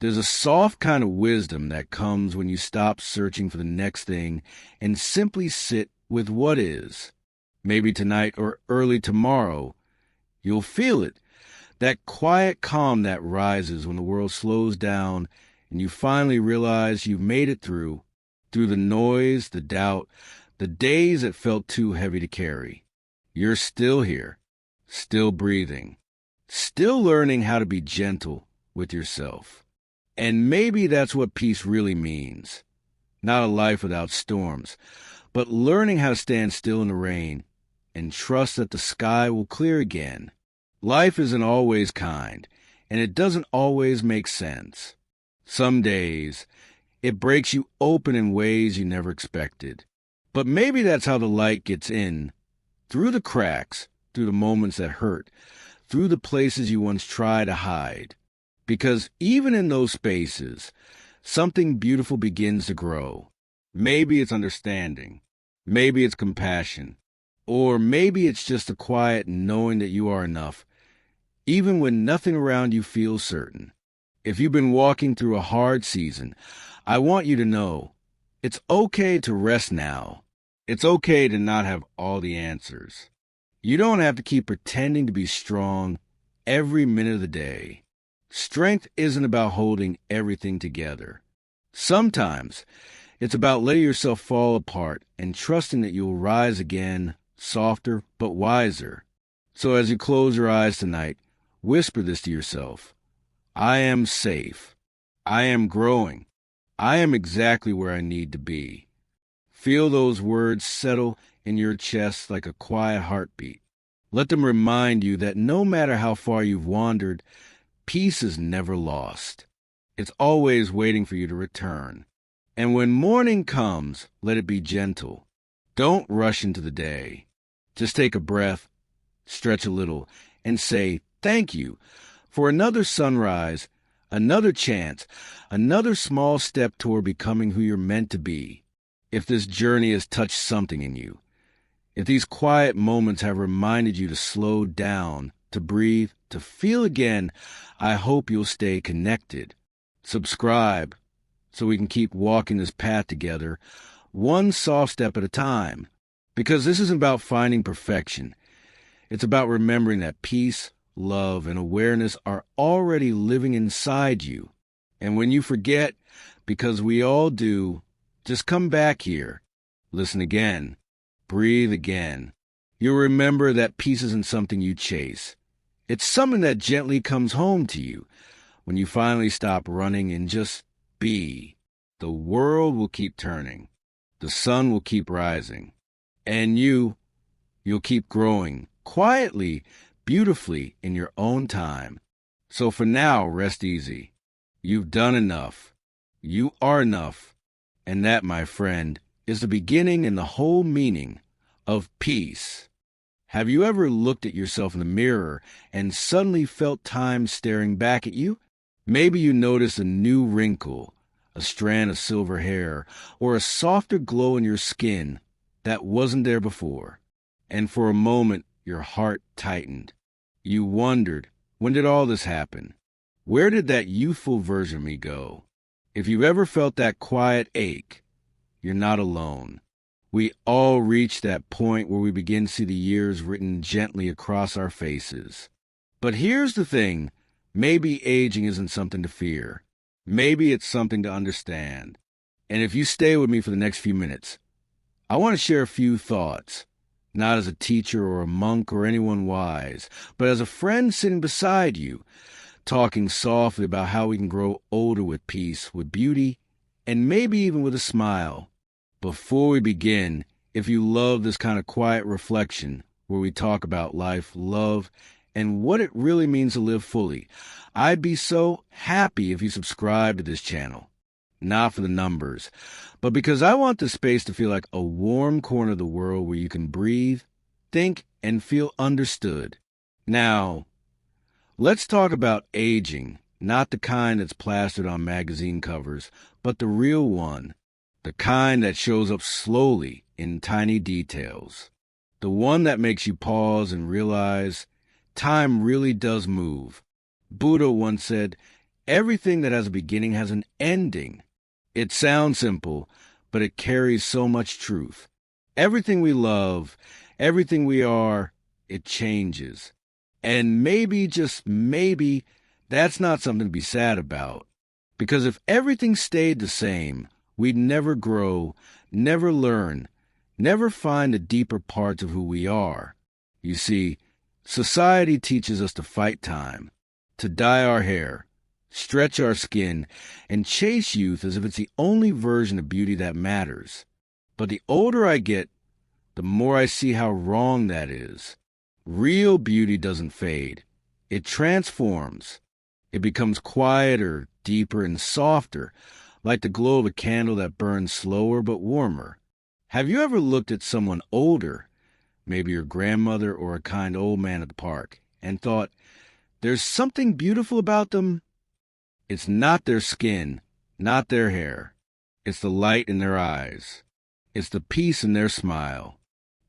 There's a soft kind of wisdom that comes when you stop searching for the next thing and simply sit with what is. Maybe tonight or early tomorrow, you'll feel it. That quiet calm that rises when the world slows down and you finally realize you've made it through the noise, the doubt, the days that felt too heavy to carry. You're still here, still breathing, still learning how to be gentle with yourself. And maybe that's what peace really means. Not a life without storms, but learning how to stand still in the rain and trust that the sky will clear again. Life isn't always kind, and it doesn't always make sense. Some days, it breaks you open in ways you never expected. But maybe that's how the light gets in, through the cracks, through the moments that hurt, through the places you once tried to hide. Because even in those spaces, something beautiful begins to grow. Maybe it's understanding, maybe it's compassion, or maybe it's just a quiet knowing that you are enough, even when nothing around you feels certain. If you've been walking through a hard season, I want you to know it's okay to rest now. It's okay to not have all the answers. You don't have to keep pretending to be strong every minute of the day. Strength isn't about holding everything together. Sometimes it's about letting yourself fall apart and trusting that you'll rise again, softer but wiser. So as you close your eyes tonight, whisper this to yourself. I am safe. I am growing. I am exactly where I need to be. Feel those words settle in your chest like a quiet heartbeat. Let them remind you that no matter how far you've wandered, peace is never lost. It's always waiting for you to return. And when morning comes, let it be gentle. Don't rush into the day. Just take a breath, stretch a little, and say thank you for another sunrise, another chance, another small step toward becoming who you're meant to be. If this journey has touched something in you, if these quiet moments have reminded you to slow down, to breathe, to feel again, I hope you'll stay connected. Subscribe so we can keep walking this path together, one soft step at a time. Because this isn't about finding perfection. It's about remembering that peace, love, and awareness are already living inside you. And when you forget, because we all do, just come back here. Listen again. Breathe again. You'll remember that peace isn't something you chase. It's something that gently comes home to you when you finally stop running and just be. The world will keep turning. The sun will keep rising. And you'll keep growing quietly, beautifully in your own time. So for now, rest easy. You've done enough. You are enough. And that, my friend, is the beginning and the whole meaning of peace. Have you ever looked at yourself in the mirror and suddenly felt time staring back at you? Maybe you noticed a new wrinkle, a strand of silver hair, or a softer glow in your skin that wasn't there before. And for a moment, your heart tightened. You wondered, when did all this happen? Where did that youthful version of me go? If you've ever felt that quiet ache, you're not alone. We all reach that point where we begin to see the years written gently across our faces. But here's the thing, maybe aging isn't something to fear. Maybe it's something to understand. And if you stay with me for the next few minutes, I want to share a few thoughts, not as a teacher or a monk or anyone wise, but as a friend sitting beside you, talking softly about how we can grow older with peace, with beauty, and maybe even with a smile. Before we begin, if you love this kind of quiet reflection where we talk about life, love, and what it really means to live fully, I'd be so happy if you subscribe to this channel. Not for the numbers, but because I want this space to feel like a warm corner of the world where you can breathe, think, and feel understood. Now, let's talk about aging, not the kind that's plastered on magazine covers, but the real one. The kind that shows up slowly in tiny details. The one that makes you pause and realize time really does move. Buddha once said, Everything that has a beginning has an ending. It sounds simple, but it carries so much truth. Everything we love, everything we are, it changes. And maybe, just maybe, that's not something to be sad about. Because if everything stayed the same, we'd never grow, never learn, never find the deeper parts of who we are. You see, society teaches us to fight time, to dye our hair, stretch our skin, and chase youth as if it's the only version of beauty that matters. But the older I get, the more I see how wrong that is. Real beauty doesn't fade. It transforms. It becomes quieter, deeper, and softer, like the glow of a candle that burns slower but warmer. Have you ever looked at someone older, maybe your grandmother or a kind old man at the park, and thought, there's something beautiful about them? It's not their skin, not their hair. It's the light in their eyes. It's the peace in their smile.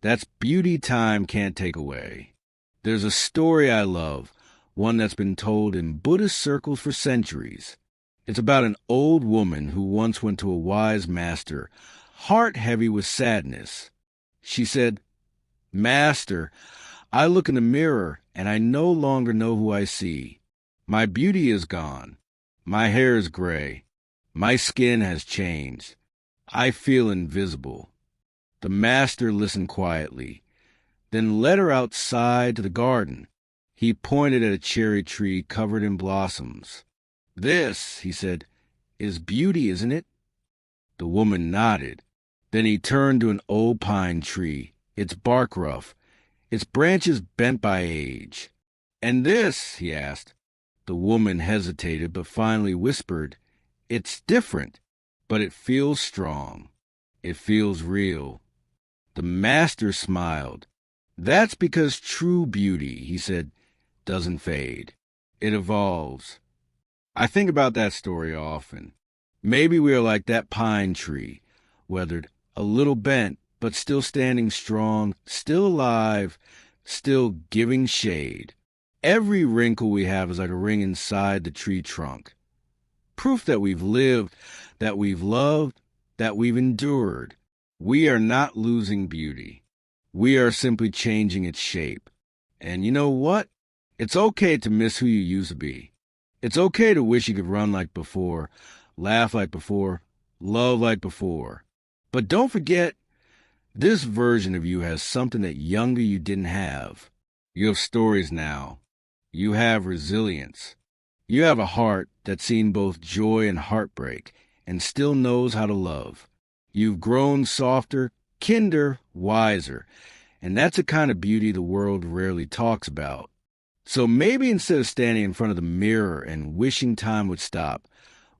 That's beauty time can't take away. There's a story I love, one that's been told in Buddhist circles for centuries. It's about an old woman who once went to a wise master, heart heavy with sadness. She said, "Master, I look in the mirror and I no longer know who I see. My beauty is gone. My hair is gray. My skin has changed. I feel invisible." The master listened quietly, then led her outside to the garden. He pointed at a cherry tree covered in blossoms. "This," he said, "is beauty, isn't it?" The woman nodded. Then he turned to an old pine tree, its bark rough, its branches bent by age. "And this?" he asked. The woman hesitated, but finally whispered, "It's different, but it feels strong. It feels real." The master smiled. "That's because true beauty," he said, "doesn't fade. It evolves." I think about that story often. Maybe we are like that pine tree, weathered, a little bent, but still standing strong, still alive, still giving shade. Every wrinkle we have is like a ring inside the tree trunk. Proof that we've lived, that we've loved, that we've endured. We are not losing beauty. We are simply changing its shape. And you know what? It's okay to miss who you used to be. It's okay to wish you could run like before, laugh like before, love like before. But don't forget, this version of you has something that younger you didn't have. You have stories now. You have resilience. You have a heart that's seen both joy and heartbreak and still knows how to love. You've grown softer, kinder, wiser, and that's a kind of beauty the world rarely talks about. So maybe instead of standing in front of the mirror and wishing time would stop,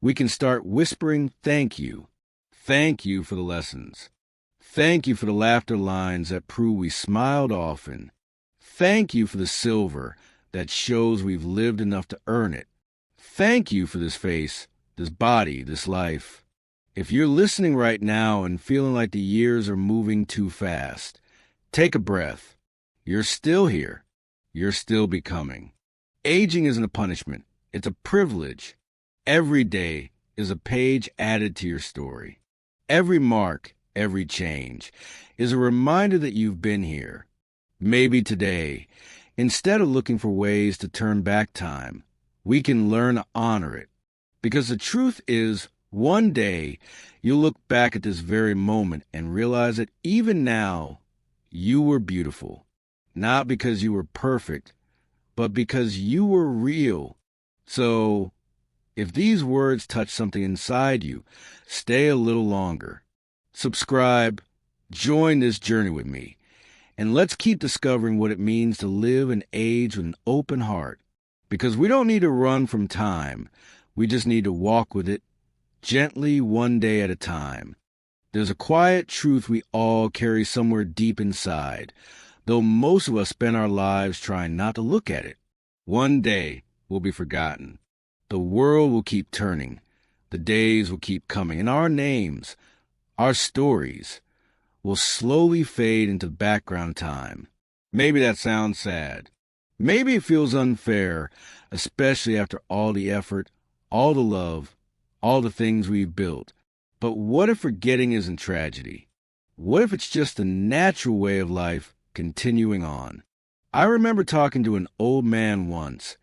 we can start whispering thank you. Thank you for the lessons. Thank you for the laughter lines that prove we smiled often. Thank you for the silver that shows we've lived enough to earn it. Thank you for this face, this body, this life. If you're listening right now and feeling like the years are moving too fast, take a breath. You're still here. You're still becoming. Aging isn't a punishment. It's a privilege. Every day is a page added to your story. Every mark, every change is a reminder that you've been here. Maybe today, instead of looking for ways to turn back time, we can learn to honor it. Because the truth is, one day, you'll look back at this very moment and realize that even now, you were beautiful. Not because you were perfect, but because you were real. So, if these words touch something inside you, stay a little longer. Subscribe, join this journey with me, and let's keep discovering what it means to live and age with an open heart. Because we don't need to run from time. We just need to walk with it, gently, one day at a time. There's a quiet truth we all carry somewhere deep inside, though most of us spend our lives trying not to look at it. One day will be forgotten. The world will keep turning. The days will keep coming. And our names, our stories, will slowly fade into background time. Maybe that sounds sad. Maybe it feels unfair, especially after all the effort, all the love, all the things we've built. But what if forgetting isn't tragedy? What if it's just a natural way of life continuing on? I remember talking to an old man once.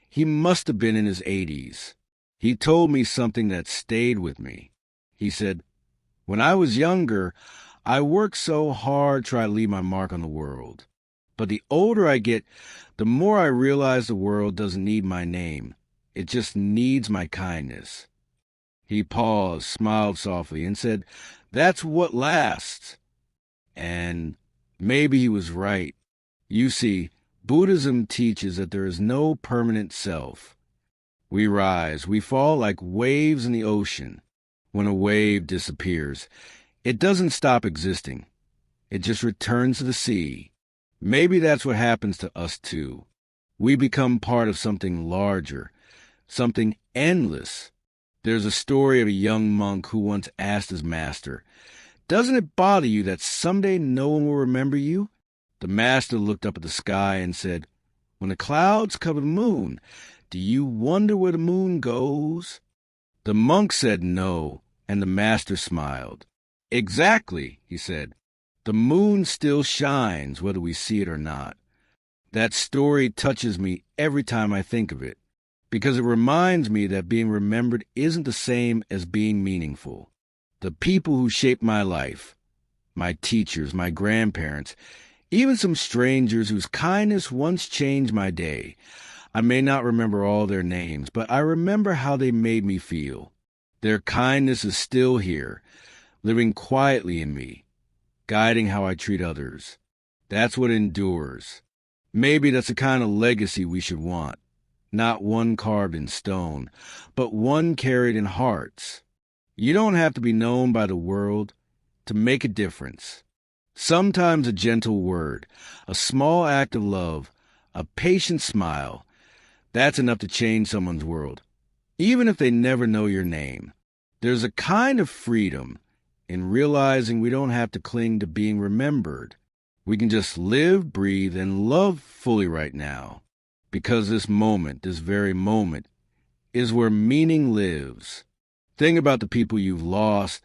He must have been in his 80s. He told me something that stayed with me. He said, "When I was younger, I worked so hard to try to leave my mark on the world. But the older I get, the more I realize the world doesn't need my name. It just needs my kindness." He paused, smiled softly, and said, "That's what lasts." And maybe he was right. You see, Buddhism teaches that there is no permanent self. We rise, we fall like waves in the ocean. When a wave disappears, it doesn't stop existing. It just returns to the sea. Maybe that's what happens to us too. We become part of something larger, something endless. There's a story of a young monk who once asked his master, "Doesn't it bother you that someday no one will remember you?" The master looked up at the sky and said, "When the clouds cover the moon, do you wonder where the moon goes?" The monk said no, and the master smiled. "Exactly," he said. "The moon still shines whether we see it or not." That story touches me every time I think of it, because it reminds me that being remembered isn't the same as being meaningful. The people who shaped my life, my teachers, my grandparents, even some strangers whose kindness once changed my day. I may not remember all their names, but I remember how they made me feel. Their kindness is still here, living quietly in me, guiding how I treat others. That's what endures. Maybe that's the kind of legacy we should want. Not one carved in stone, but one carried in hearts. You don't have to be known by the world to make a difference. Sometimes a gentle word, a small act of love, a patient smile, that's enough to change someone's world, even if they never know your name. There's a kind of freedom in realizing we don't have to cling to being remembered. We can just live, breathe, and love fully right now, because this moment, this very moment, is where meaning lives. Think about the people you've lost,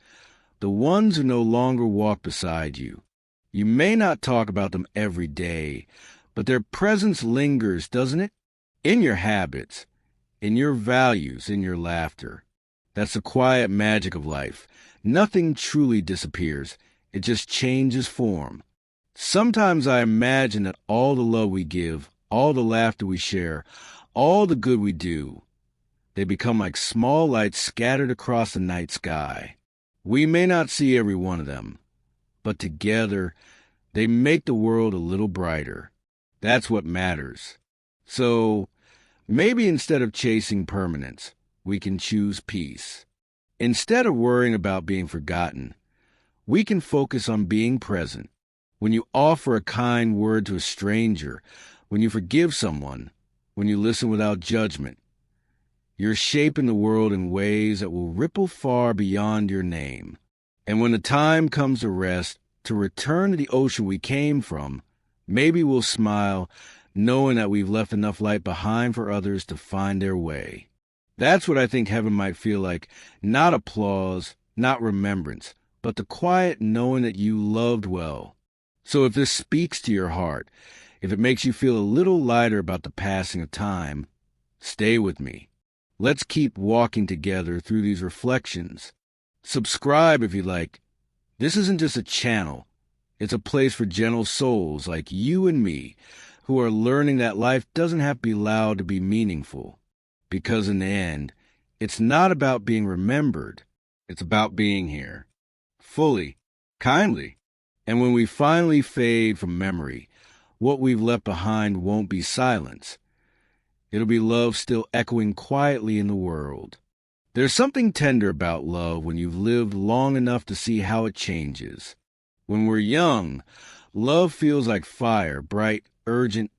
the ones who no longer walk beside you. You may not talk about them every day, but their presence lingers, doesn't it? In your habits, in your values, in your laughter. That's the quiet magic of life. Nothing truly disappears. It just changes form. Sometimes I imagine that all the love we give, all the laughter we share, all the good we do, they become like small lights scattered across the night sky. We may not see every one of them, but together they make the world a little brighter. That's what matters. So maybe instead of chasing permanence, we can choose peace. Instead of worrying about being forgotten, we can focus on being present. When you offer a kind word to a stranger, when you forgive someone, when you listen without judgment, you're shaping the world in ways that will ripple far beyond your name. And when the time comes to rest, to return to the ocean we came from, maybe we'll smile, knowing that we've left enough light behind for others to find their way. That's what I think heaven might feel like. Not applause, not remembrance, but the quiet knowing that you loved well. So if this speaks to your heart, if it makes you feel a little lighter about the passing of time, stay with me. Let's keep walking together through these reflections. Subscribe if you like. This isn't just a channel. It's a place for gentle souls like you and me who are learning that life doesn't have to be loud to be meaningful. Because in the end, it's not about being remembered. It's about being here. Fully, kindly. And when we finally fade from memory, what we've left behind won't be silence. It'll be love still echoing quietly in the world. There's something tender about love when you've lived long enough to see how it changes. When we're young, love feels like fire, bright, urgent,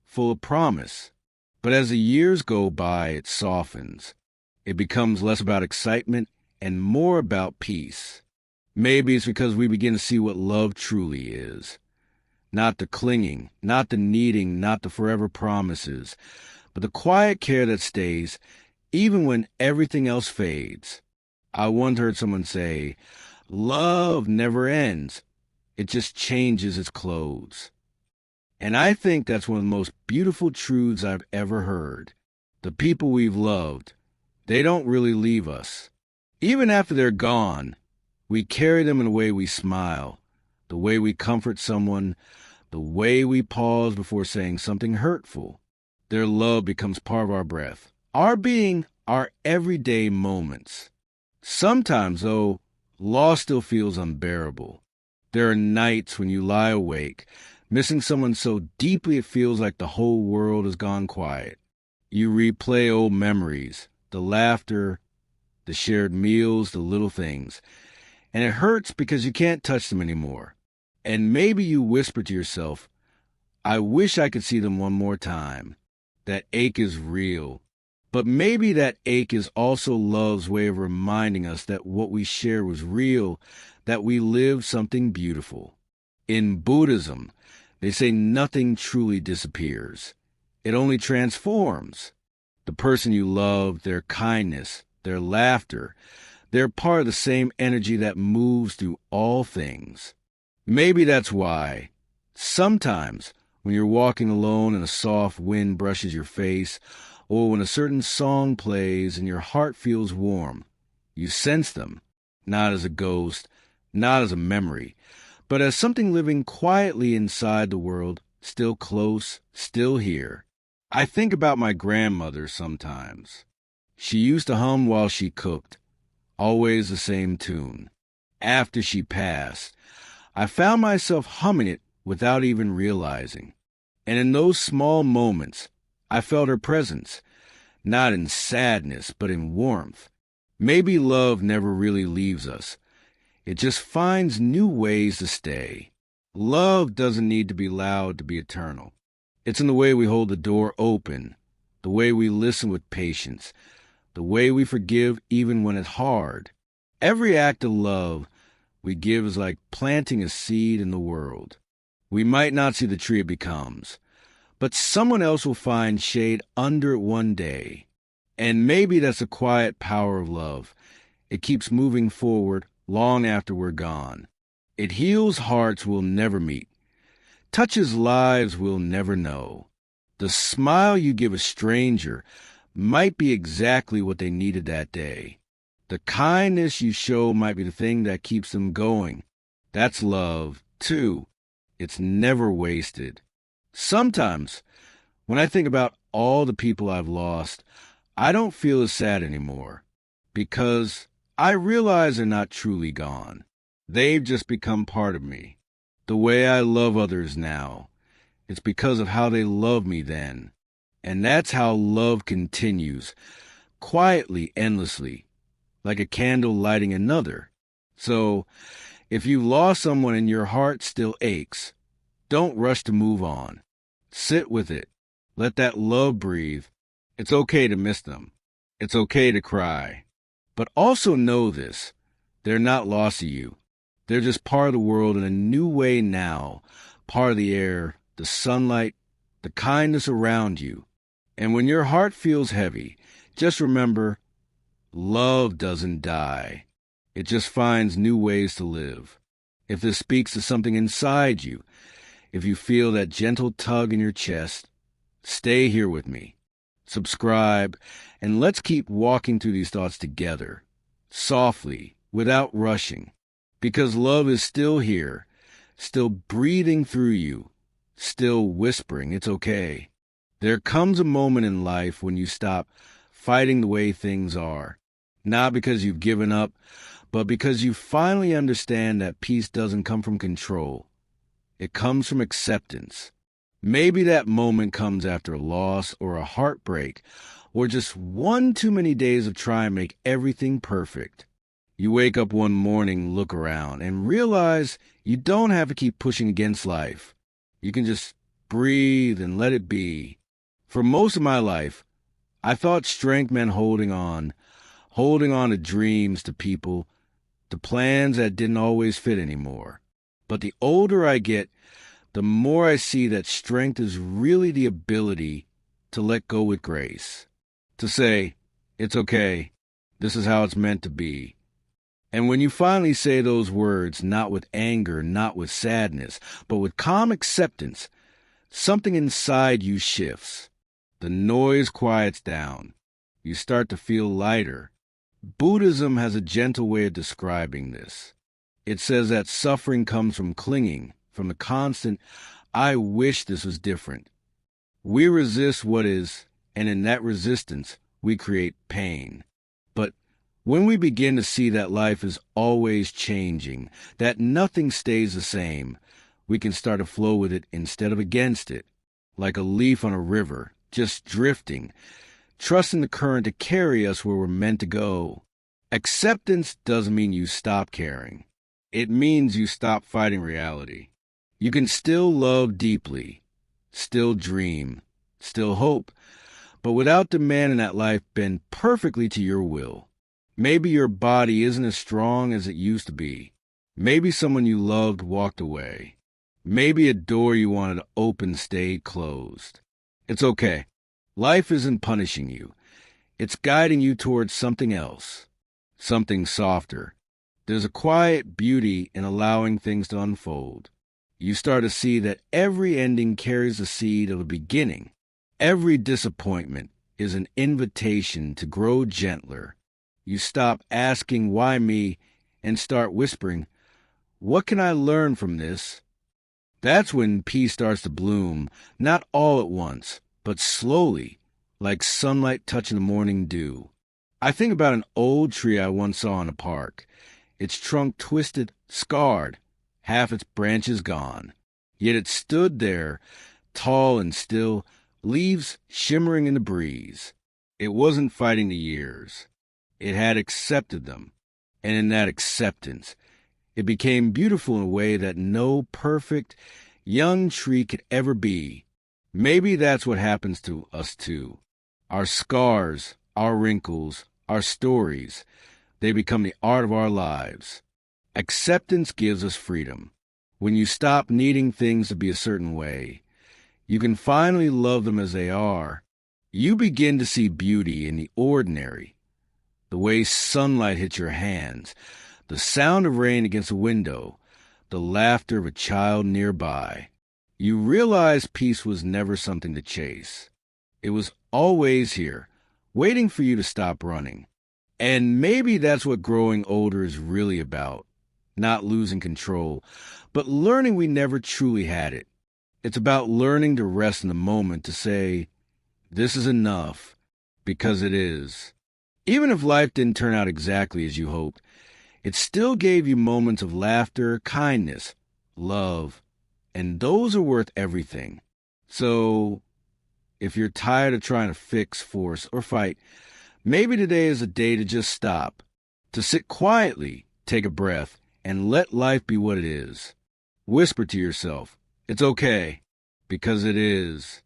full of promise. But as the years go by, it softens. It becomes less about excitement and more about peace. Maybe it's because we begin to see what love truly is. Not the clinging, not the needing, not the forever promises, but the quiet care that stays even when everything else fades. I once heard someone say, love never ends. It just changes its clothes. And I think that's one of the most beautiful truths I've ever heard. The people we've loved, they don't really leave us. Even after they're gone, we carry them in the way we smile, the way we comfort someone, the way we pause before saying something hurtful. Their love becomes part of our breath, our being, our everyday moments. Sometimes, though, loss still feels unbearable. There are nights when you lie awake, missing someone so deeply it feels like the whole world has gone quiet. You replay old memories, the laughter, the shared meals, the little things. And it hurts because you can't touch them anymore. And maybe you whisper to yourself, I wish I could see them one more time. That ache is real. But maybe that ache is also love's way of reminding us that what we share was real, that we lived something beautiful. In Buddhism, they say nothing truly disappears. It only transforms. The person you love, their kindness, their laughter, they're part of the same energy that moves through all things. Maybe that's why, sometimes, when you're walking alone and a soft wind brushes your face, or when a certain song plays and your heart feels warm, you sense them, not as a ghost, not as a memory, but as something living quietly inside the world, still close, still here. I think about my grandmother sometimes. She used to hum while she cooked, always the same tune. After she passed, I found myself humming it without even realizing. And in those small moments, I felt her presence, not in sadness, but in warmth. Maybe love never really leaves us. It just finds new ways to stay. Love doesn't need to be loud to be eternal. It's in the way we hold the door open, the way we listen with patience, the way we forgive even when it's hard. Every act of love we give is like planting a seed in the world. We might not see the tree it becomes, but someone else will find shade under it one day. And maybe that's the quiet power of love. It keeps moving forward long after we're gone. It heals hearts we'll never meet, touches lives we'll never know. The smile you give a stranger might be exactly what they needed that day. The kindness you show might be the thing that keeps them going. That's love, too. It's never wasted. Sometimes, when I think about all the people I've lost, I don't feel as sad anymore, because I realize they're not truly gone. They've just become part of me. The way I love others now, it's because of how they loved me then. And that's how love continues, quietly, endlessly, like a candle lighting another. So, if you lost someone and your heart still aches, don't rush to move on. Sit with it. Let that love breathe. It's okay to miss them. It's okay to cry. But also know this, they're not lost to you. They're just part of the world in a new way now, part of the air, the sunlight, the kindness around you. And when your heart feels heavy, just remember, love doesn't die. It just finds new ways to live. If this speaks to something inside you, if you feel that gentle tug in your chest, stay here with me. Subscribe, and let's keep walking through these thoughts together, softly, without rushing, because love is still here, still breathing through you, still whispering it's okay. There comes a moment in life when you stop fighting the way things are, not because you've given up, but because you finally understand that peace doesn't come from control. It comes from acceptance. Maybe that moment comes after a loss or a heartbreak, or just one too many days of trying to make everything perfect. You wake up one morning, look around, and realize you don't have to keep pushing against life. You can just breathe and let it be. For most of my life, I thought strength meant holding on to dreams, to people, to plans that didn't always fit anymore. But the older I get, the more I see that strength is really the ability to let go with grace. To say, It's okay. This is how it's meant to be. And when you finally say those words, not with anger, not with sadness, but with calm acceptance, something inside you shifts. The noise quiets down. You start to feel lighter. Buddhism has a gentle way of describing this. It says that suffering comes from clinging, from the constant, I wish this was different. We resist what is, and in that resistance, we create pain. But when we begin to see that life is always changing, that nothing stays the same, we can start to flow with it instead of against it, like a leaf on a river, just drifting, trusting the current to carry us where we're meant to go. Acceptance doesn't mean you stop caring. It means you stop fighting reality. You can still love deeply, still dream, still hope, but without demanding that life bend perfectly to your will. Maybe your body isn't as strong as it used to be. Maybe someone you loved walked away. Maybe a door you wanted to open stayed closed. It's okay. Life isn't punishing you. It's guiding you towards something else, something softer. There's a quiet beauty in allowing things to unfold. You start to see that every ending carries the seed of a beginning. Every disappointment is an invitation to grow gentler. You stop asking, why me, and start whispering, what can I learn from this? That's when peace starts to bloom, not all at once, but slowly, like sunlight touching the morning dew. I think about an old tree I once saw in a park. Its trunk twisted, scarred, half its branches gone. Yet it stood there, tall and still, leaves shimmering in the breeze. It wasn't fighting the years. It had accepted them, and in that acceptance, it became beautiful in a way that no perfect, young tree could ever be. Maybe that's what happens to us too. Our scars, our wrinkles, our stories, they become the art of our lives. Acceptance gives us freedom. When you stop needing things to be a certain way, you can finally love them as they are. You begin to see beauty in the ordinary. The way sunlight hits your hands, the sound of rain against a window, the laughter of a child nearby. You realize peace was never something to chase. It was always here, waiting for you to stop running. And maybe that's what growing older is really about. Not losing control, but learning we never truly had it. It's about learning to rest in the moment, to say, this is enough, because it is. Even if life didn't turn out exactly as you hoped, it still gave you moments of laughter, kindness, love, and those are worth everything. So, if you're tired of trying to fix, force, or fight, maybe today is a day to just stop, to sit quietly, take a breath, and let life be what it is. Whisper to yourself, it's okay, because it is.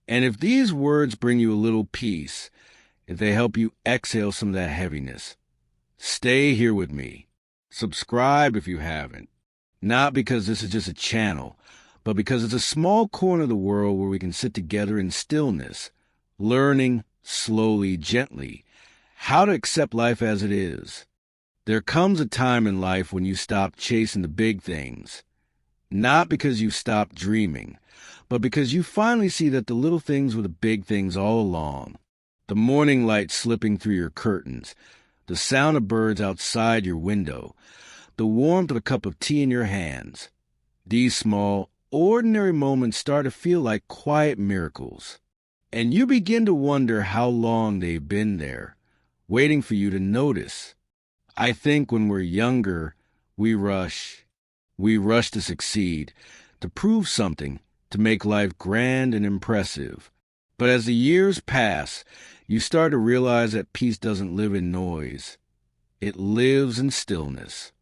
And if these words bring you a little peace, if they help you exhale some of that heaviness, stay here with me. Subscribe if you haven't. Not because this is just a channel, but because it's a small corner of the world where we can sit together in stillness, learning slowly, gently, how to accept life as it is. There comes a time in life when you stop chasing the big things, not because you stopped dreaming, but because you finally see that the little things were the big things all along. The morning light slipping through your curtains, the sound of birds outside your window, the warmth of a cup of tea in your hands. These small, ordinary moments start to feel like quiet miracles, and you begin to wonder how long they've been there, waiting for you to notice. I think when we're younger, we rush to succeed, to prove something, to make life grand and impressive. But as the years pass, you start to realize that peace doesn't live in noise. It lives in stillness.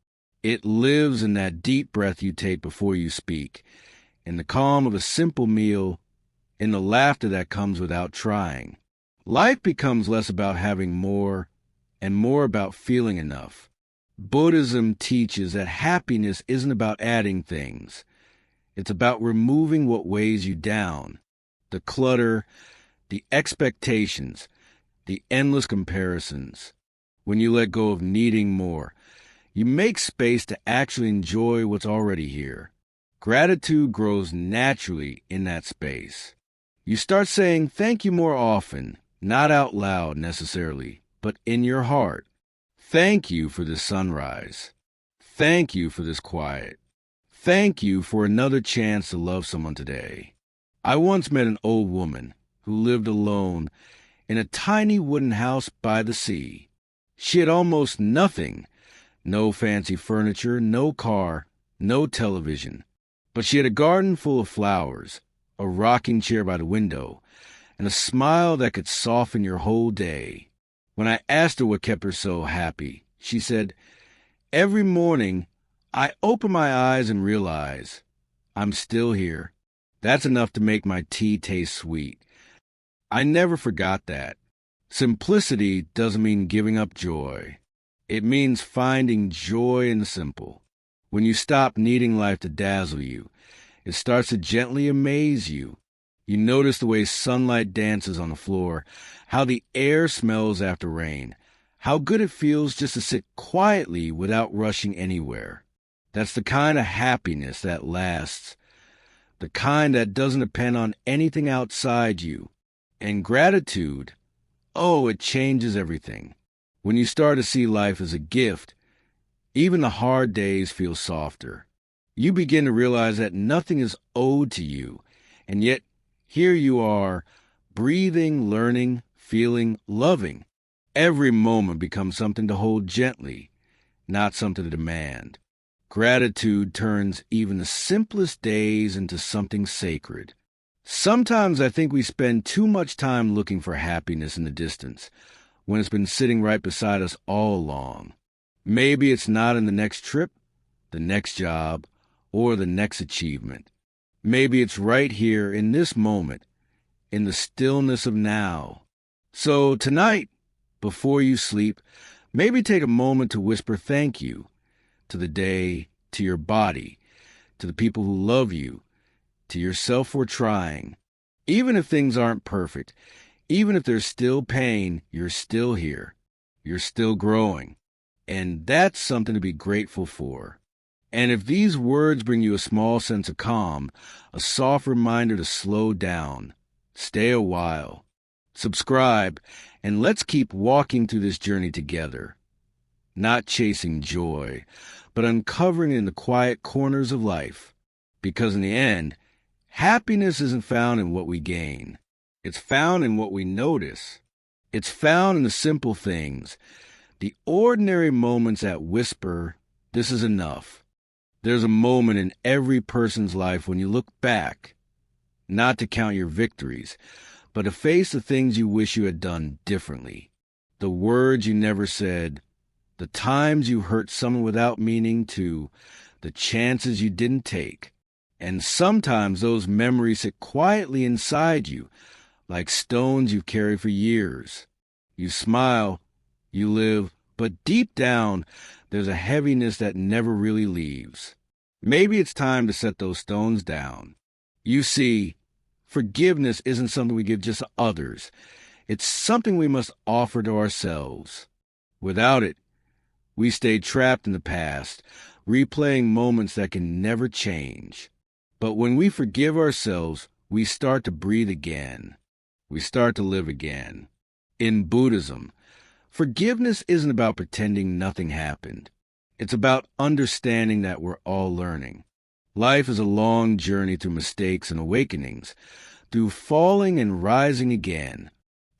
It lives in that deep breath you take before you speak, in the calm of a simple meal, in the laughter that comes without trying. Life becomes less about having more and more about feeling enough. Buddhism teaches that happiness isn't about adding things. It's about removing what weighs you down, the clutter, the expectations, the endless comparisons. When you let go of needing more, you make space to actually enjoy what's already here. Gratitude grows naturally in that space. You start saying thank you more often, not out loud necessarily, but in your heart. Thank you for this sunrise. Thank you for this quiet. Thank you for another chance to love someone today. I once met an old woman who lived alone in a tiny wooden house by the sea. She had almost nothing. No fancy furniture, no car, no television. But she had a garden full of flowers, a rocking chair by the window, and a smile that could soften your whole day. When I asked her what kept her so happy, she said, "Every morning, I open my eyes and realize I'm still here. That's enough to make my tea taste sweet." I never forgot that. Simplicity doesn't mean giving up joy. It means finding joy in the simple. When you stop needing life to dazzle you, it starts to gently amaze you. You notice the way sunlight dances on the floor, how the air smells after rain, how good it feels just to sit quietly without rushing anywhere. That's the kind of happiness that lasts, the kind that doesn't depend on anything outside you. And gratitude, oh, it changes everything. When you start to see life as a gift, even the hard days feel softer. You begin to realize that nothing is owed to you, and yet here you are, breathing, learning, feeling, loving. Every moment becomes something to hold gently, not something to demand. Gratitude turns even the simplest days into something sacred. Sometimes I think we spend too much time looking for happiness in the distance, when it's been sitting right beside us all along. Maybe it's not in the next trip, the next job, or the next achievement. Maybe it's right here in this moment, in the stillness of now. So tonight, before you sleep, maybe take a moment to whisper thank you to the day, to your body, to the people who love you, to yourself for trying. Even if things aren't perfect, even if there's still pain, you're still here. You're still growing. And that's something to be grateful for. And if these words bring you a small sense of calm, a soft reminder to slow down, stay a while, subscribe, and let's keep walking through this journey together. Not chasing joy, but uncovering in the quiet corners of life. Because in the end, happiness isn't found in what we gain. It's found in what we notice. It's found in the simple things, the ordinary moments that whisper, "This is enough." There's a moment in every person's life when you look back, not to count your victories, but to face the things you wish you had done differently, the words you never said, the times you hurt someone without meaning to, the chances you didn't take. And sometimes those memories sit quietly inside you, like stones you've carried for years. You smile, you live, but deep down, there's a heaviness that never really leaves. Maybe it's time to set those stones down. You see, forgiveness isn't something we give just to others. It's something we must offer to ourselves. Without it, we stay trapped in the past, replaying moments that can never change. But when we forgive ourselves, we start to breathe again. We start to live again. In Buddhism, forgiveness isn't about pretending nothing happened. It's about understanding that we're all learning. Life is a long journey through mistakes and awakenings, through falling and rising again.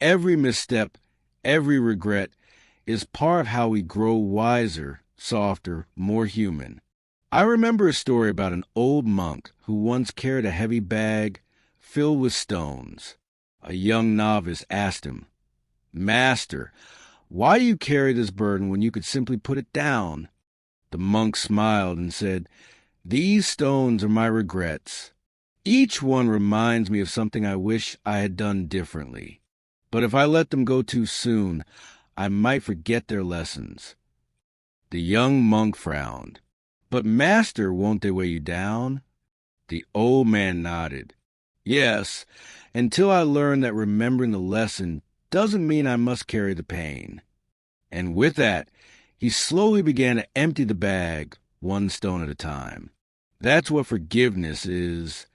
Every misstep, every regret is part of how we grow wiser, softer, more human. I remember a story about an old monk who once carried a heavy bag filled with stones. A young novice asked him, "Master, why do you carry this burden when you could simply put it down?" The monk smiled and said, "These stones are my regrets. Each one reminds me of something I wish I had done differently. But if I let them go too soon, I might forget their lessons." The young monk frowned. "But master, won't they weigh you down?" The old man nodded. "Yes, until I learn that remembering the lesson doesn't mean I must carry the pain. And with that, he slowly began to empty the bag, one stone at a time. That's what forgiveness is,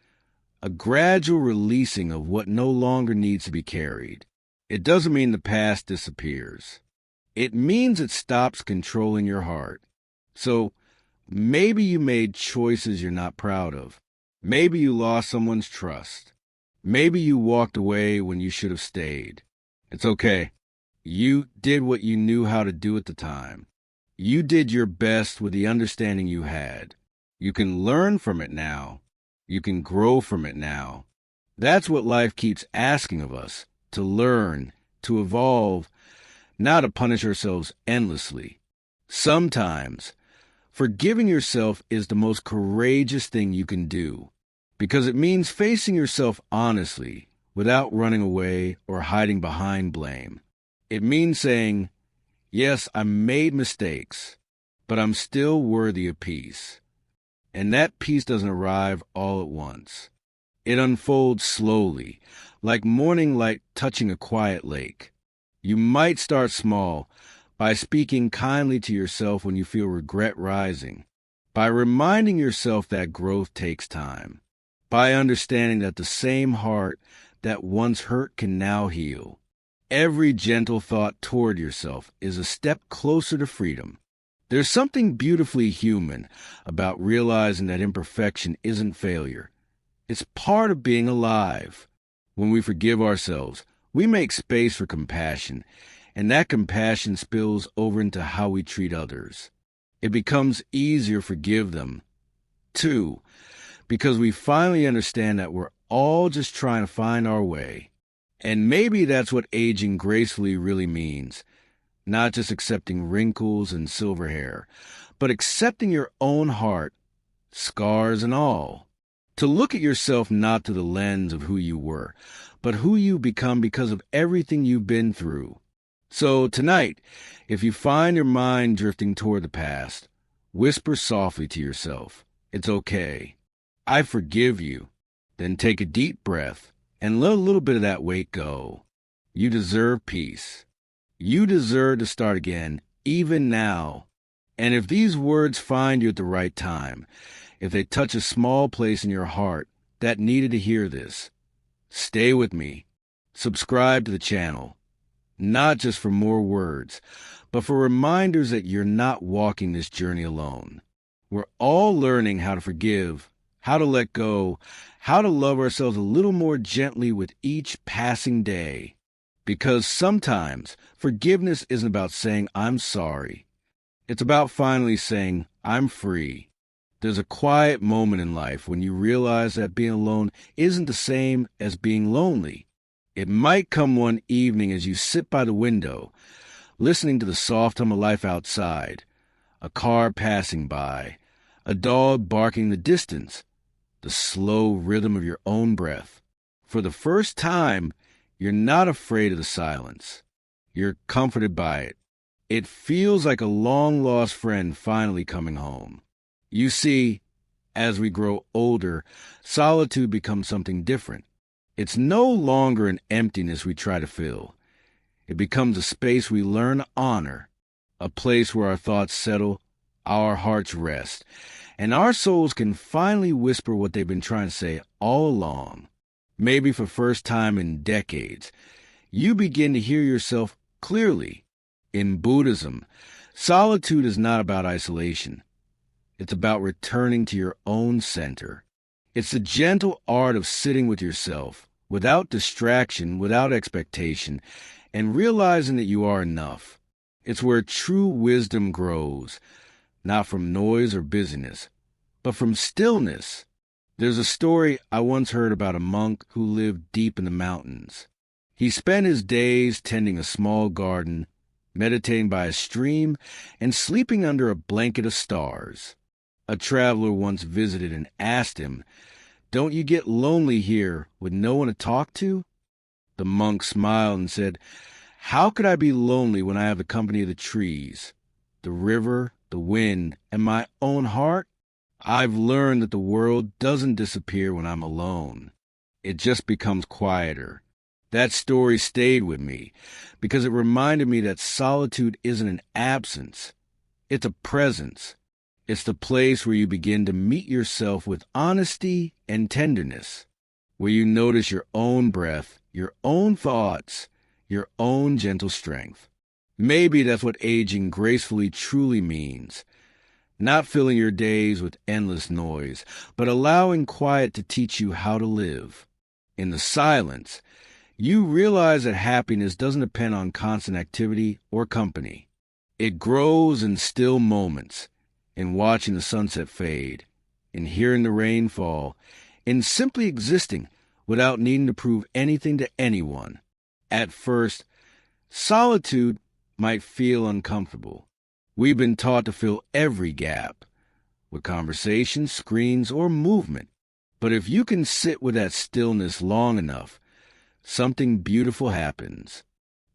a gradual releasing of what no longer needs to be carried. It doesn't mean the past disappears. It means it stops controlling your heart. So maybe you made choices you're not proud of. Maybe you lost someone's trust. Maybe you walked away when you should have stayed. It's okay. You did what you knew how to do at the time. You did your best with the understanding you had. You can learn from it now. You can grow from it now. That's what life keeps asking of us, to learn, to evolve, not to punish ourselves endlessly. Sometimes, forgiving yourself is the most courageous thing you can do, because it means facing yourself honestly, without running away or hiding behind blame. It means saying, yes, I made mistakes, but I'm still worthy of peace. And that peace doesn't arrive all at once. It unfolds slowly, like morning light touching a quiet lake. You might start small, by speaking kindly to yourself when you feel regret rising, by reminding yourself that growth takes time, by understanding that the same heart that once hurt can now heal. Every gentle thought toward yourself is a step closer to freedom. There's something beautifully human about realizing that imperfection isn't failure. It's part of being alive. When we forgive ourselves, we make space for compassion, and that compassion spills over into how we treat others. It becomes easier to forgive them, too, because we finally understand that we're all just trying to find our way. And maybe that's what aging gracefully really means. Not just accepting wrinkles and silver hair, but accepting your own heart, scars and all. To look at yourself not through the lens of who you were, but who you become because of everything you've been through. So tonight, if you find your mind drifting toward the past, whisper softly to yourself, it's okay. I forgive you. Then take a deep breath and let a little bit of that weight go. You deserve peace. You deserve to start again, even now. And if these words find you at the right time, if they touch a small place in your heart that needed to hear this, stay with me. Subscribe to the channel, not just for more words, but for reminders that you're not walking this journey alone. We're all learning how to forgive, how to let go, how to love ourselves a little more gently with each passing day. Because sometimes forgiveness isn't about saying, I'm sorry. It's about finally saying, I'm free. There's a quiet moment in life when you realize that being alone isn't the same as being lonely. It might come one evening as you sit by the window, listening to the soft hum of life outside, a car passing by, a dog barking in the distance, the slow rhythm of your own breath. For the first time, you're not afraid of the silence. You're comforted by it. It feels like a long-lost friend finally coming home. You see, as we grow older, solitude becomes something different. It's no longer an emptiness we try to fill. It becomes a space we learn to honor, a place where our thoughts settle, our hearts rest, and our souls can finally whisper what they've been trying to say all along. Maybe for the first time in decades, you begin to hear yourself clearly. In Buddhism, solitude is not about isolation. It's about returning to your own center. It's the gentle art of sitting with yourself, without distraction, without expectation, and realizing that you are enough. It's where true wisdom grows, not from noise or busyness, but from stillness. There's a story I once heard about a monk who lived deep in the mountains. He spent his days tending a small garden, meditating by a stream, and sleeping under a blanket of stars. A traveler once visited and asked him, "Don't you get lonely here with no one to talk to?" The monk smiled and said, "How could I be lonely when I have the company of the trees, the river, the wind, and my own heart? I've learned that the world doesn't disappear when I'm alone. It just becomes quieter. That story stayed with me because it reminded me that solitude isn't an absence. It's a presence. It's the place where you begin to meet yourself with honesty and tenderness, where you notice your own breath, your own thoughts, your own gentle strength. Maybe that's what aging gracefully truly means. Not filling your days with endless noise, but allowing quiet to teach you how to live. In the silence, you realize that happiness doesn't depend on constant activity or company. It grows in still moments, in watching the sunset fade, in hearing the rain fall, in simply existing without needing to prove anything to anyone. At first, solitude might feel uncomfortable. We've been taught to fill every gap with conversation, screens, or movement. But if you can sit with that stillness long enough, something beautiful happens.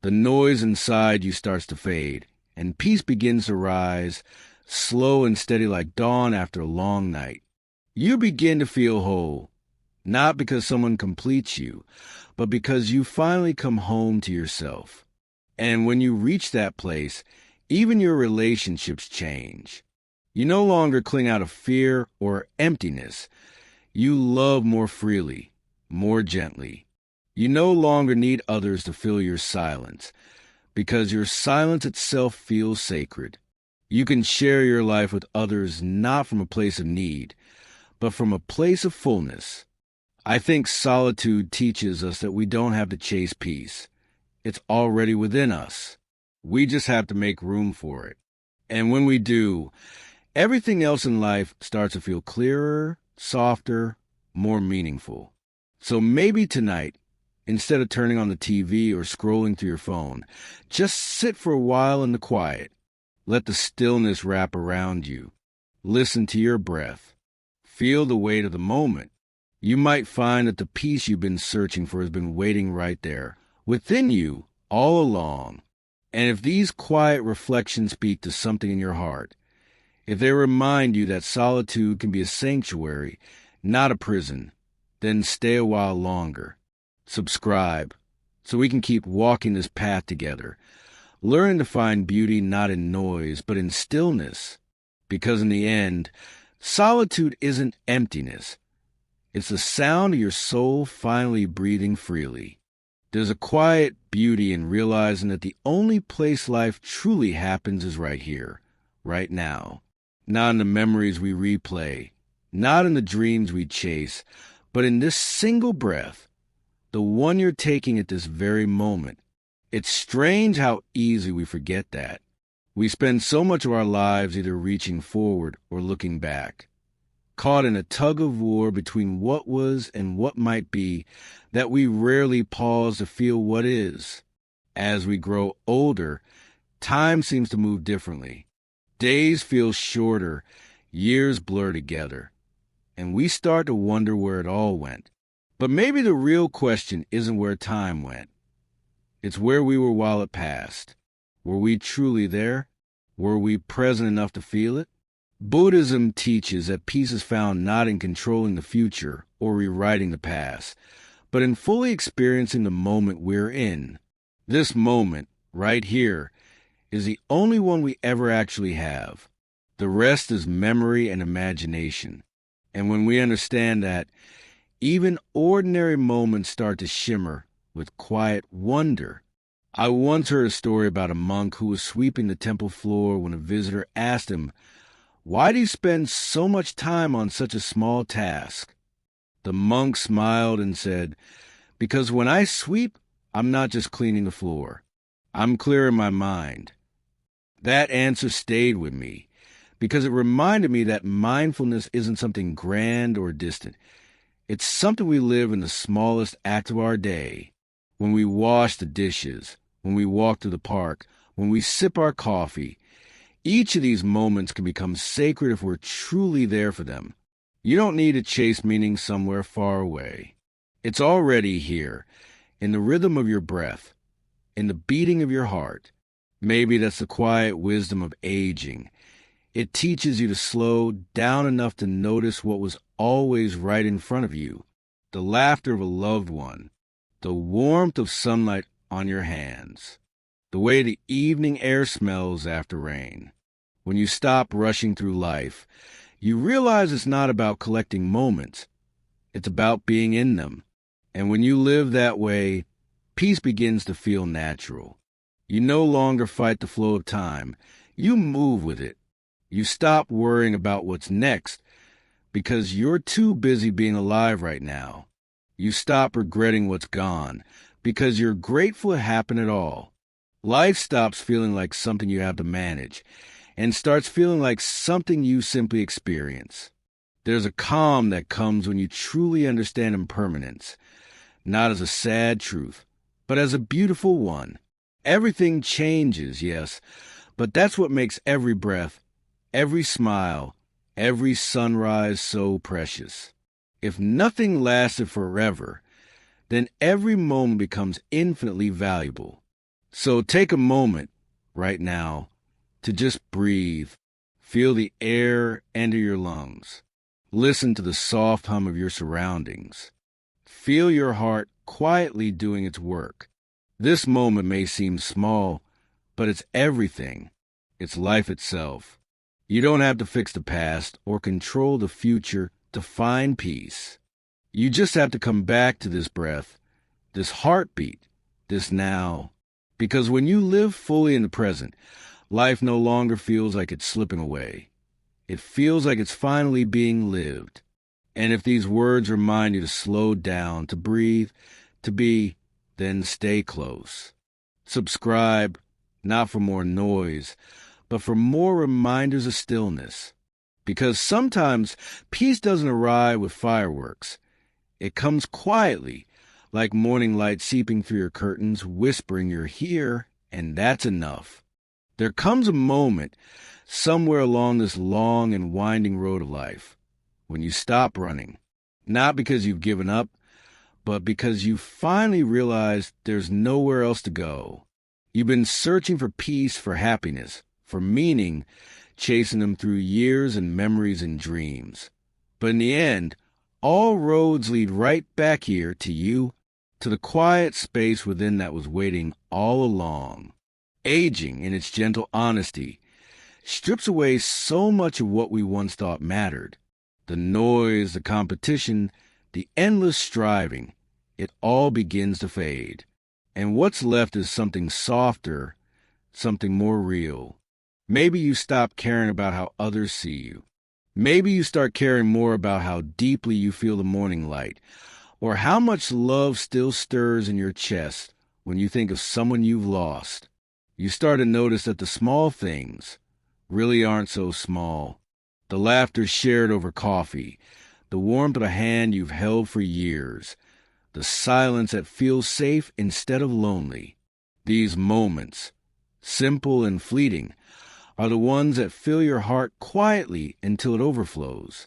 The noise inside you starts to fade, and peace begins to rise, slow and steady like dawn after a long night. You begin to feel whole, not because someone completes you, but because you finally come home to yourself. And when you reach that place, even your relationships change. You no longer cling out of fear or emptiness. You love more freely, more gently. You no longer need others to fill your silence, because your silence itself feels sacred. You can share your life with others not from a place of need, but from a place of fullness. I think solitude teaches us that we don't have to chase peace. It's already within us. We just have to make room for it. And when we do, everything else in life starts to feel clearer, softer, more meaningful. So maybe tonight, instead of turning on the TV or scrolling through your phone, just sit for a while in the quiet. Let the stillness wrap around you. Listen to your breath. Feel the weight of the moment. You might find that the peace you've been searching for has been waiting right there, within you, all along. And if these quiet reflections speak to something in your heart, if they remind you that solitude can be a sanctuary, not a prison, then stay a while longer. Subscribe, so we can keep walking this path together, learning to find beauty not in noise, but in stillness. Because in the end, solitude isn't emptiness. It's the sound of your soul finally breathing freely. There's a quiet beauty in realizing that the only place life truly happens is right here, right now. Not in the memories we replay, not in the dreams we chase, but in this single breath, the one you're taking at this very moment. It's strange how easy we forget that. We spend so much of our lives either reaching forward or looking back, caught in a tug of war between what was and what might be, that we rarely pause to feel what is. As we grow older, time seems to move differently. Days feel shorter, years blur together, and we start to wonder where it all went. But maybe the real question isn't where time went. It's where we were while it passed. Were we truly there? Were we present enough to feel it? Buddhism teaches that peace is found not in controlling the future or rewriting the past, but in fully experiencing the moment we're in. This moment, right here, is the only one we ever actually have. The rest is memory and imagination. And when we understand that, even ordinary moments start to shimmer with quiet wonder. I once heard a story about a monk who was sweeping the temple floor when a visitor asked him, "Why do you spend so much time on such a small task?" The monk smiled and said, "Because when I sweep, I'm not just cleaning the floor. I'm clearing my mind." That answer stayed with me because it reminded me that mindfulness isn't something grand or distant. It's something we live in the smallest act of our day. When we wash the dishes, when we walk to the park, when we sip our coffee, each of these moments can become sacred if we're truly there for them. You don't need to chase meaning somewhere far away. It's already here, in the rhythm of your breath, in the beating of your heart. Maybe that's the quiet wisdom of aging. It teaches you to slow down enough to notice what was always right in front of you, the laughter of a loved one, the warmth of sunlight on your hands, the way the evening air smells after rain. When you stop rushing through life, you realize it's not about collecting moments. It's about being in them. And when you live that way, peace begins to feel natural. You no longer fight the flow of time. You move with it. You stop worrying about what's next because you're too busy being alive right now. You stop regretting what's gone because you're grateful it happened at all. Life stops feeling like something you have to manage and starts feeling like something you simply experience. There's a calm that comes when you truly understand impermanence, not as a sad truth, but as a beautiful one. Everything changes, yes, but that's what makes every breath, every smile, every sunrise so precious. If nothing lasted forever, then every moment becomes infinitely valuable. So take a moment right now to just breathe. Feel the air enter your lungs. Listen to the soft hum of your surroundings. Feel your heart quietly doing its work. This moment may seem small, but it's everything. It's life itself. You don't have to fix the past or control the future to find peace. You just have to come back to this breath, this heartbeat, this now. Because when you live fully in the present, life no longer feels like it's slipping away. It feels like it's finally being lived. And if these words remind you to slow down, to breathe, to be, then stay close. Subscribe, not for more noise, but for more reminders of stillness. Because sometimes peace doesn't arrive with fireworks. It comes quietly, like morning light seeping through your curtains, whispering you're here, and that's enough. There comes a moment, somewhere along this long and winding road of life, when you stop running, not because you've given up, but because you finally realize there's nowhere else to go. You've been searching for peace, for happiness, for meaning, chasing them through years and memories and dreams. But in the end, all roads lead right back here to you, to the quiet space within that was waiting all along. Aging, in its gentle honesty, strips away so much of what we once thought mattered. The noise, the competition, the endless striving, it all begins to fade. And what's left is something softer, something more real. Maybe you stop caring about how others see you. Maybe you start caring more about how deeply you feel the morning light, or how much love still stirs in your chest when you think of someone you've lost. You start to notice that the small things really aren't so small. The laughter shared over coffee, the warmth of a hand you've held for years, the silence that feels safe instead of lonely. These moments, simple and fleeting, are the ones that fill your heart quietly until it overflows.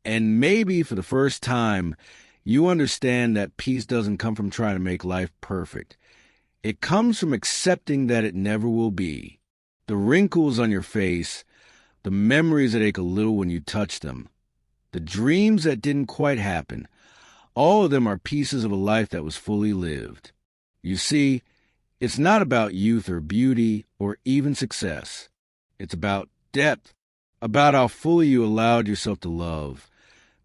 And maybe for the first time, you understand that peace doesn't come from trying to make life perfect. It comes from accepting that it never will be. The wrinkles on your face, the memories that ache a little when you touch them, the dreams that didn't quite happen, all of them are pieces of a life that was fully lived. You see, it's not about youth or beauty or even success. It's about depth, about how fully you allowed yourself to love,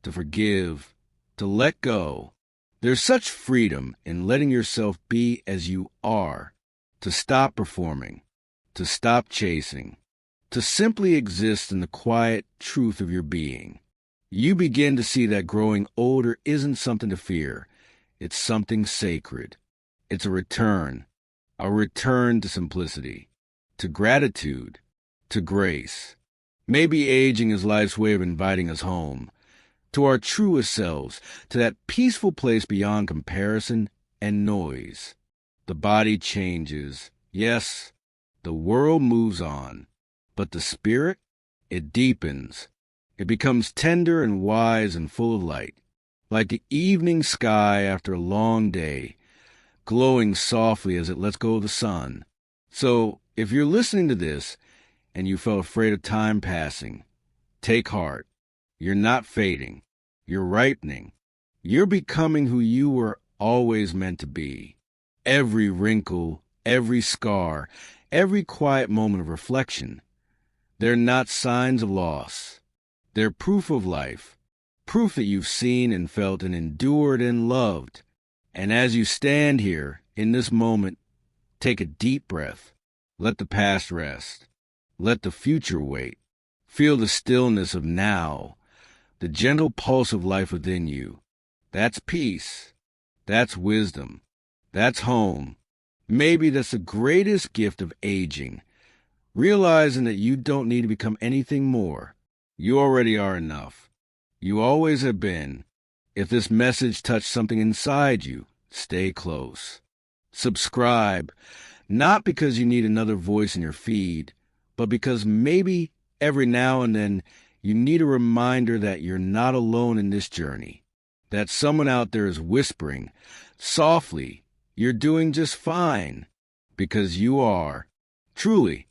to forgive, to let go. There's such freedom in letting yourself be as you are, to stop performing, to stop chasing, to simply exist in the quiet truth of your being. You begin to see that growing older isn't something to fear. It's something sacred. It's a return to simplicity, to gratitude, to grace. Maybe aging is life's way of inviting us home, to our truest selves, to that peaceful place beyond comparison and noise. The body changes. Yes, the world moves on. But the spirit, it deepens. It becomes tender and wise and full of light, like the evening sky after a long day, glowing softly as it lets go of the sun. So, if you're listening to this and you felt afraid of time passing, take heart. You're not fading. You're ripening. You're becoming who you were always meant to be. Every wrinkle, every scar, every quiet moment of reflection, they're not signs of loss. They're proof of life, proof that you've seen and felt and endured and loved. And as you stand here in this moment, take a deep breath. Let the past rest. Let the future wait. Feel the stillness of now, the gentle pulse of life within you. That's peace. That's wisdom. That's home. Maybe that's the greatest gift of aging, realizing that you don't need to become anything more. You already are enough. You always have been. If this message touched something inside you, stay close. Subscribe, not because you need another voice in your feed, but because maybe every now and then you need a reminder that you're not alone in this journey, that someone out there is whispering softly, you're doing just fine, because you are. Truly,